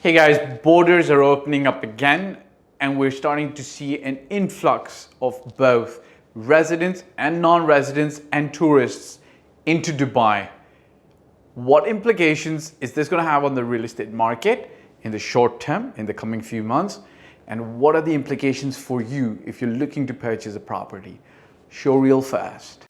Hey guys, borders are opening up again and we're starting to see an influx of both residents and non-residents and tourists into Dubai. What implications is this going to have on the real estate market in the short term, in the coming few months? And what are the implications for you if you're looking to purchase a property? Show real fast.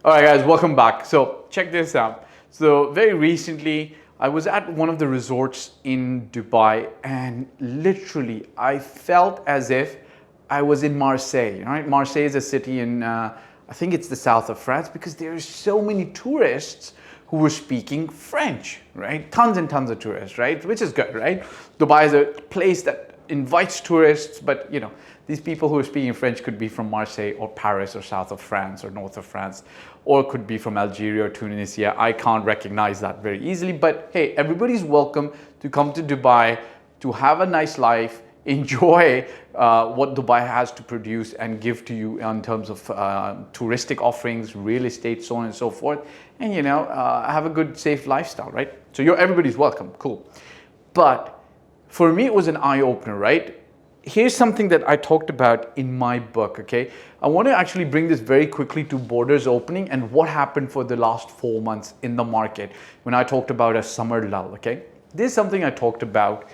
All right, guys, welcome back. So check this out. So very recently, I was at one of the resorts in Dubai and literally I felt as if I was in Marseille, right? Marseille is a city in, I think it's the south of France, because there's so many tourists who were speaking French, right? Tons and tons of tourists, right? Which is good, right? Dubai is a place that invites tourists, but you know, these people who are speaking French could be from Marseille or Paris or south of France or north of France, or could be from Algeria or Tunisia. I can't recognize that very easily, but hey, everybody's welcome to come to Dubai to have a nice life, enjoy what Dubai has to produce and give to you in terms of touristic offerings, real estate, so on and so forth, and you know, have a good, safe lifestyle, right? So everybody's welcome, cool. But for me, it was an eye-opener, right? Here's something that I talked about in my book, okay? I want to actually bring this very quickly to borders opening and what happened for the last 4 months in the market when I talked about a summer lull, okay? This is something I talked about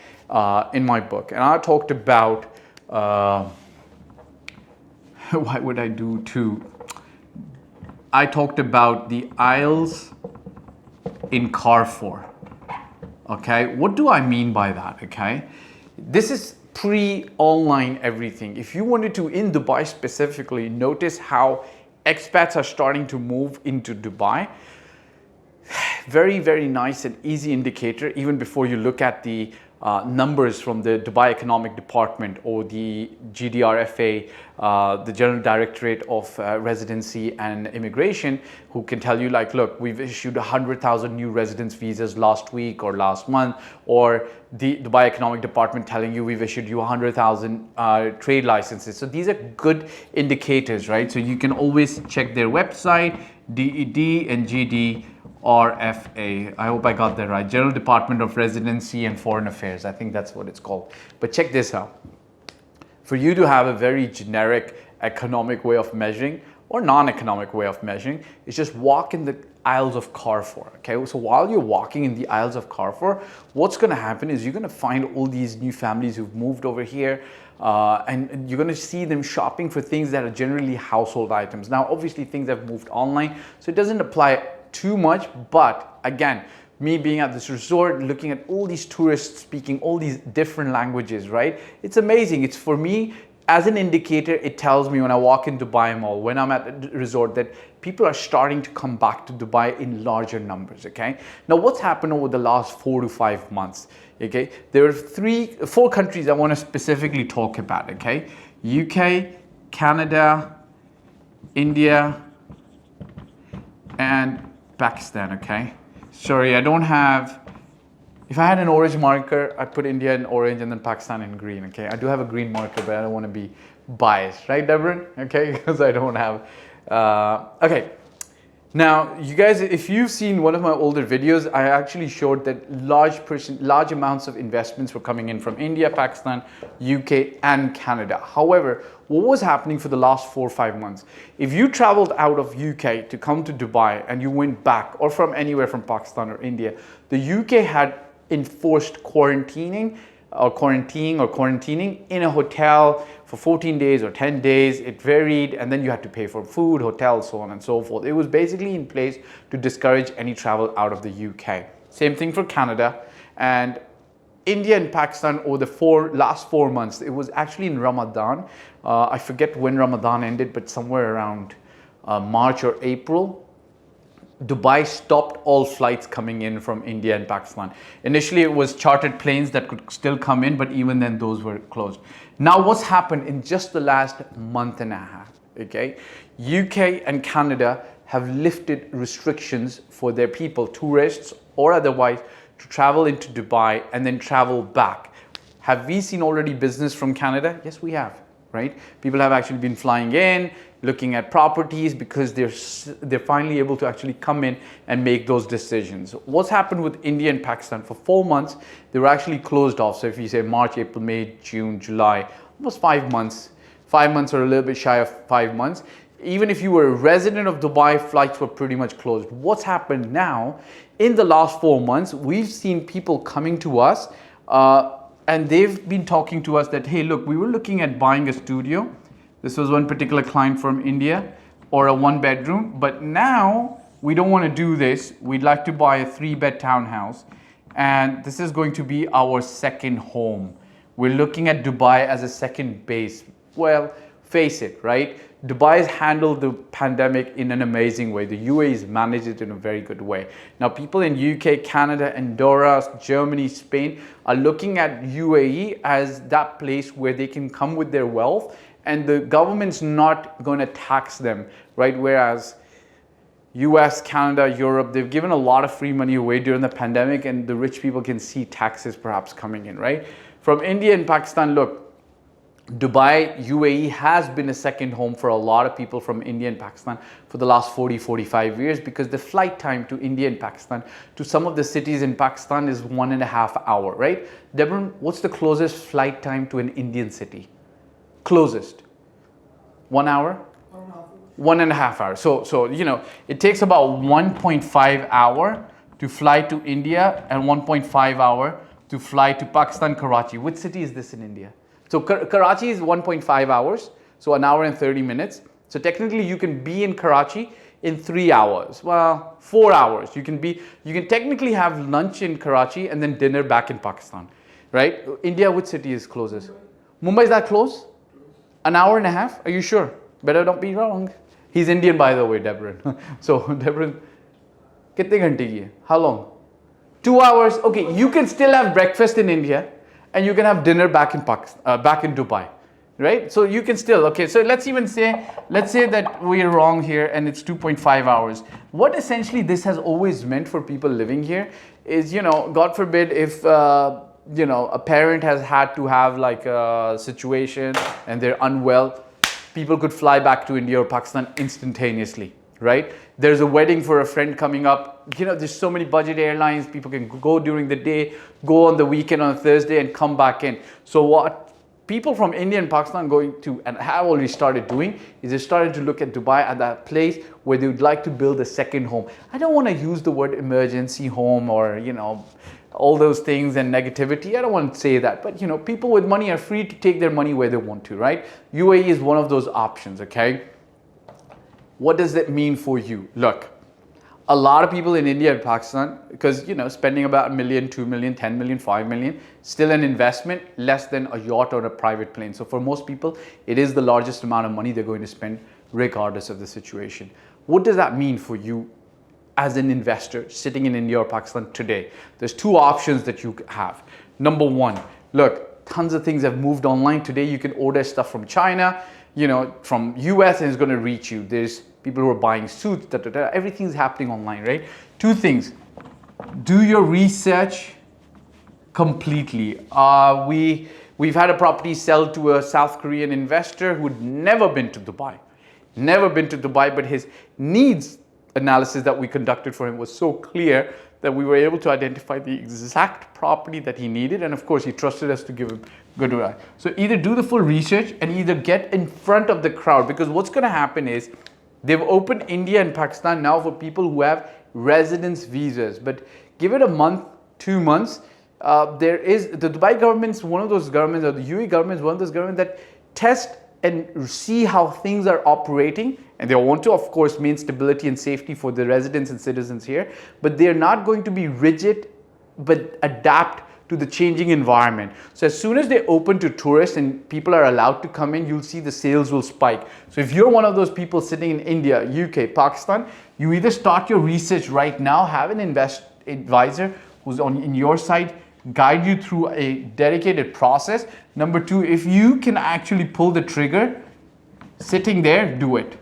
in my book. And I talked about, what would I do too? I talked about the aisles in Carrefour, okay? What do I mean by that, okay? This is pre-online everything. If you wanted to, in Dubai specifically, notice how expats are starting to move into Dubai. Very, very nice and easy indicator, even before you look at the numbers from the Dubai Economic Department or the GDRFA, the General Directorate of Residency and Immigration, who can tell you like, look, we've issued 100,000 new residence visas last week or last month, or the Dubai Economic Department telling you we've issued you 100,000 trade licenses. So these are good indicators, right? So you can always check their website, DED and GD. RFA. I hope I got that right. General Department of Residency and Foreign Affairs. I think that's what it's called. But check this out. For you to have a very generic economic way of measuring or non-economic way of measuring, is just walk in the aisles of Carrefour. Okay, so while you're walking in the aisles of Carrefour, what's going to happen is you're going to find all these new families who've moved over here, and you're going to see them shopping for things that are generally household items. Now, obviously, things have moved online, so it doesn't apply too much, but again, me being at this resort, looking at all these tourists speaking all these different languages, right? It's amazing. It's, for me, as an indicator, it tells me when I walk in Dubai Mall, when I'm at the resort, that people are starting to come back to Dubai in larger numbers, okay? Now, what's happened over the last 4 to 5 months, okay? There are 4 countries I want to specifically talk about, okay? UK, Canada, India, and Pakistan, okay? Sorry, I don't have, if I had an orange marker, I'd put India in orange and then Pakistan in green, okay? I do have a green marker, but I don't want to be biased, right, Devon? Okay, because I don't have, okay. Now, you guys, if you've seen one of my older videos, I actually showed that large amounts of investments were coming in from India, Pakistan, UK, and Canada. However, what was happening for the last 4 or 5 months? If you traveled out of UK to come to Dubai and you went back, or from anywhere from Pakistan or India, the UK had enforced quarantining in a hotel for 14 days or 10 days. It varied, and then you had to pay for food, hotels, so on and so forth. It was basically in place to discourage any travel out of the UK. Same thing for Canada. And India and Pakistan over the last 4 months, it was actually in Ramadan. I forget when Ramadan ended, but somewhere around March or April. Dubai stopped all flights coming in from India and Pakistan. Initially, it was chartered planes that could still come in, but even then those were closed. Now, what's happened in just the last month and a half, okay? UK and Canada have lifted restrictions for their people, tourists or otherwise, to travel into Dubai and then travel back. Have we seen already business from Canada? Yes, we have, right? People have actually been flying in, looking at properties because they're finally able to actually come in and make those decisions. What's happened with India and Pakistan? For 4 months, they were actually closed off. So if you say March, April, May, June, July, almost 5 months. 5 months or a little bit shy of 5 months. Even if you were a resident of Dubai, flights were pretty much closed. What's happened now? In the last 4 months, we've seen people coming to us and they've been talking to us that, hey, look, we were looking at buying a studio. This was one particular client from India, or a 1-bedroom, but now we don't want to do this. We'd like to buy a 3-bed townhouse, and this is going to be our second home. We're looking at Dubai as a second base. Well, face it, right? Dubai has handled the pandemic in an amazing way. The UAE has managed it in a very good way. Now, people in UK, Canada, Andorra, Germany, Spain are looking at UAE as that place where they can come with their wealth and the government's not going to tax them, right? Whereas US, Canada, Europe, they've given a lot of free money away during the pandemic and the rich people can see taxes perhaps coming in, right? From India and Pakistan, look, Dubai, UAE has been a second home for a lot of people from India and Pakistan for the last 40, 45 years because the flight time to India and Pakistan to some of the cities in Pakistan is 1.5 hours, right? Deborah, what's the closest flight time to an Indian city? Closest? 1 hour? 1.5 hours. So you know, it takes about 1.5 hour to fly to India and 1.5 hour to fly to Pakistan, Karachi. Which city is this in India? So Karachi is 1.5 hours, so 1 hour and 30 minutes. So technically you can be in Karachi in 3 hours. Well, 4 hours. You can technically have lunch in Karachi and then dinner back in Pakistan, right? India, which city is closest? Mumbai is that close? 1.5 hours? Are you sure? Better don't be wrong. He's Indian, by the way, Deborah. So Deborah, kitne ghante ki hai? How long? 2 hours. Okay, you can still have breakfast in India and you can have dinner back in Pakistan, back in Dubai, right? So you can still, okay, so let's say that we're wrong here and it's 2.5 hours. What essentially this has always meant for people living here is, you know, God forbid if, you know, a parent has had to have like a situation and they're unwell, people could fly back to India or Pakistan instantaneously, right? There's a wedding for a friend coming up. You know, there's so many budget airlines. People can go during the day, go on the weekend on a Thursday and come back in. So what people from India and Pakistan going to and have already started doing is they're starting to look at Dubai as that place where they would like to build a second home. I don't want to use the word emergency home or, you know, all those things and negativity. I don't want to say that, but you know, people with money are free to take their money where they want to, right? UAE is one of those options, okay? What does that mean for you? Look, a lot of people in India and Pakistan, because you know, spending about $1 million, 2 million, 10 million, 5 million, still an investment less than a yacht or a private plane. So for most people, it is the largest amount of money they're going to spend regardless of the situation. What does that mean for you as an investor sitting in India or Pakistan today? There's two options that you have. Number one, look, tons of things have moved online. Today you can order stuff from China, you know, from US, and it's going to reach you. There's people who are buying suits, everything's happening online, right? Two things. Do your research completely. We've had a property sell to a South Korean investor who'd never been to Dubai. But his needs analysis that we conducted for him was so clear that we were able to identify the exact property that he needed. And of course, he trusted us to give him good advice. So either do the full research and either get in front of the crowd, because what's going to happen is they've opened India and Pakistan now for people who have residence visas. But give it a month, 2 months, there is the Dubai government's one of those governments, or the UAE government is one of those governments that test and see how things are operating, and they want to, of course, maintain stability and safety for the residents and citizens here, but they're not going to be rigid, but adapt to the changing environment. So as soon as they open to tourists and people are allowed to come in, you'll see the sales will spike. So if you're one of those people sitting in India, UK, Pakistan, you either start your research right now, have an advisor who's in your side, guide you through a dedicated process. Number two, if you can actually pull the trigger, sitting there, do it.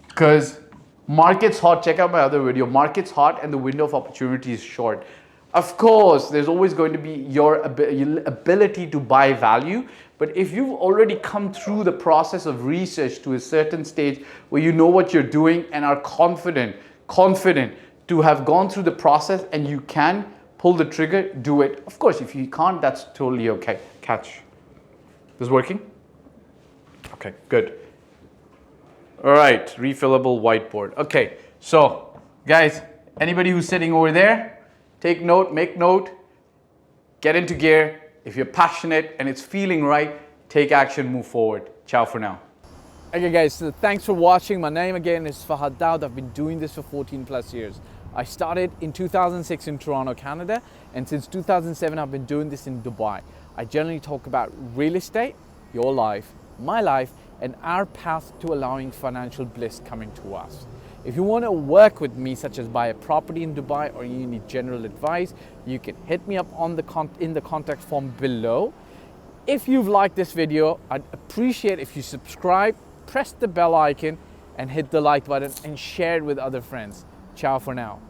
Because Market's hot. Check out my other video. Market's hot and the window of opportunity is short. Of course, there's always going to be your ability to buy value. But if you've already come through the process of research to a certain stage where you know what you're doing and are confident to have gone through the process and you can pull the trigger, do it. Of course, if you can't, that's totally okay. Catch. This working? Okay, good. All right, refillable whiteboard. Okay, so guys, anybody who's sitting over there, take note, make note, get into gear. If you're passionate and it's feeling right, take action, move forward. Ciao for now. Okay guys, so thanks for watching. My name again is Fahd Dawood. I've been doing this for 14 plus years. I started in 2006 in Toronto, Canada, and since 2007 I've been doing this in Dubai. I generally talk about real estate, your life, my life, and our path to allowing financial bliss coming to us. If you want to work with me, such as buy a property in Dubai, or you need general advice, you can hit me up on in the contact form below. If you've liked this video, I'd appreciate if you subscribe, press the bell icon, and hit the like button and share it with other friends. Ciao for now.